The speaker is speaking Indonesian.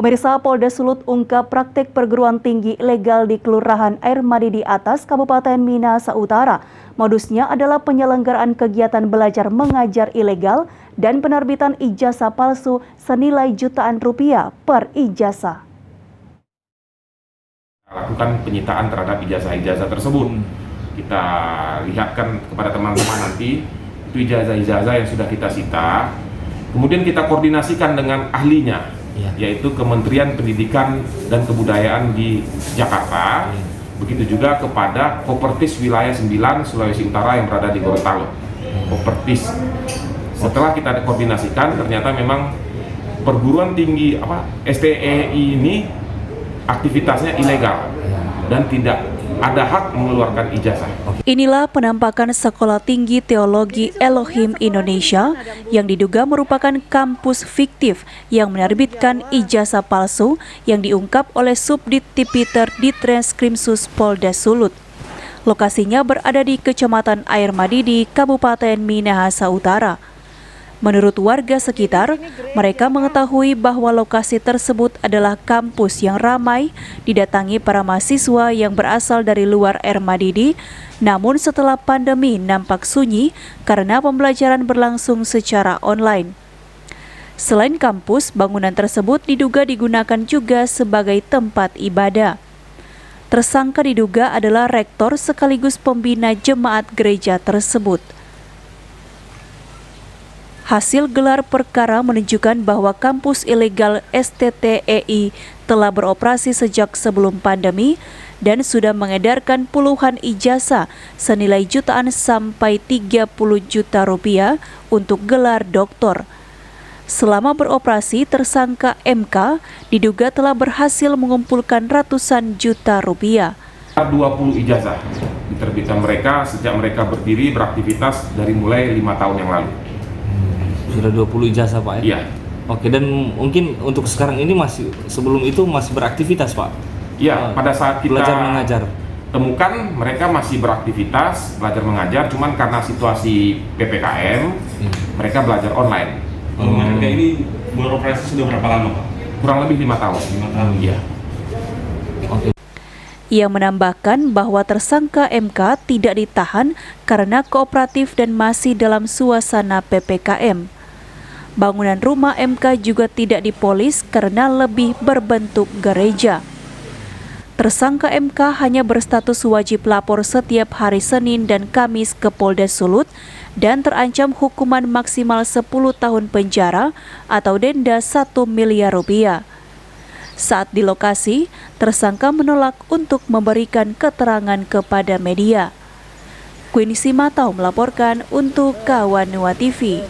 Pemirsa, Polda Sulut ungkap praktik perguruan tinggi ilegal di Kelurahan Air Madi di Atas, Kabupaten Minahasa Utara. Modusnya adalah penyelenggaraan kegiatan belajar mengajar ilegal dan penerbitan ijazah palsu senilai jutaan rupiah per ijazah. Lakukan penyitaan terhadap ijazah-ijazah tersebut. Kita lihatkan kepada teman-teman nanti itu ijazah-ijazah yang sudah kita sita. Kemudian kita koordinasikan dengan ahlinya, yaitu Kementerian Pendidikan dan Kebudayaan di Jakarta. Begitu juga kepada Kopertis Wilayah 9 Sulawesi Utara yang berada di Gorontalo. Kopertis. Setelah kita koordinasikan, ternyata memang perguruan tinggi STEI ini aktivitasnya ilegal dan tidak ada hak mengeluarkan ijazah. Inilah penampakan Sekolah Tinggi Teologi Elohim Indonesia yang diduga merupakan kampus fiktif yang menerbitkan ijazah palsu yang diungkap oleh Subdit Tipiter Ditreskrimsus Polda Sulut. Lokasinya berada di Kecamatan Air Madi di Kabupaten Minahasa Utara. Menurut warga sekitar, mereka mengetahui bahwa lokasi tersebut adalah kampus yang ramai didatangi para mahasiswa yang berasal dari luar Air Madi. Namun setelah pandemi nampak sunyi karena pembelajaran berlangsung secara online. Selain kampus, bangunan tersebut diduga digunakan juga sebagai tempat ibadah. Tersangka diduga adalah rektor sekaligus pembina jemaat gereja tersebut. Hasil gelar perkara menunjukkan bahwa kampus ilegal STTEI telah beroperasi sejak sebelum pandemi dan sudah mengedarkan puluhan ijazah senilai jutaan sampai 30 juta rupiah untuk gelar doktor. Selama beroperasi, tersangka MK diduga telah berhasil mengumpulkan ratusan juta rupiah. 20 ijazah diterbitkan mereka sejak mereka berdiri beraktivitas dari mulai 5 tahun yang lalu. Sudah 20 ijazah Pak ya? Iya. Oke, dan mungkin untuk sekarang ini sebelum itu masih beraktivitas Pak? Iya, pada saat kita belajar mengajar temukan mereka masih beraktivitas belajar mengajar, cuman karena situasi PPKM mereka belajar online. Mereka ini beroperasi sudah berapa lama Pak? Kurang lebih 5 tahun. 5 tahun. Iya. Oke. Ia menambahkan bahwa tersangka MK tidak ditahan karena kooperatif dan masih dalam suasana PPKM. Bangunan rumah MK juga tidak dipolis karena lebih berbentuk gereja. Tersangka MK hanya berstatus wajib lapor setiap hari Senin dan Kamis ke Polda Sulut dan terancam hukuman maksimal 10 tahun penjara atau denda 1 miliar rupiah. Saat di lokasi, tersangka menolak untuk memberikan keterangan kepada media. Queen Simatau melaporkan untuk Kawanua TV.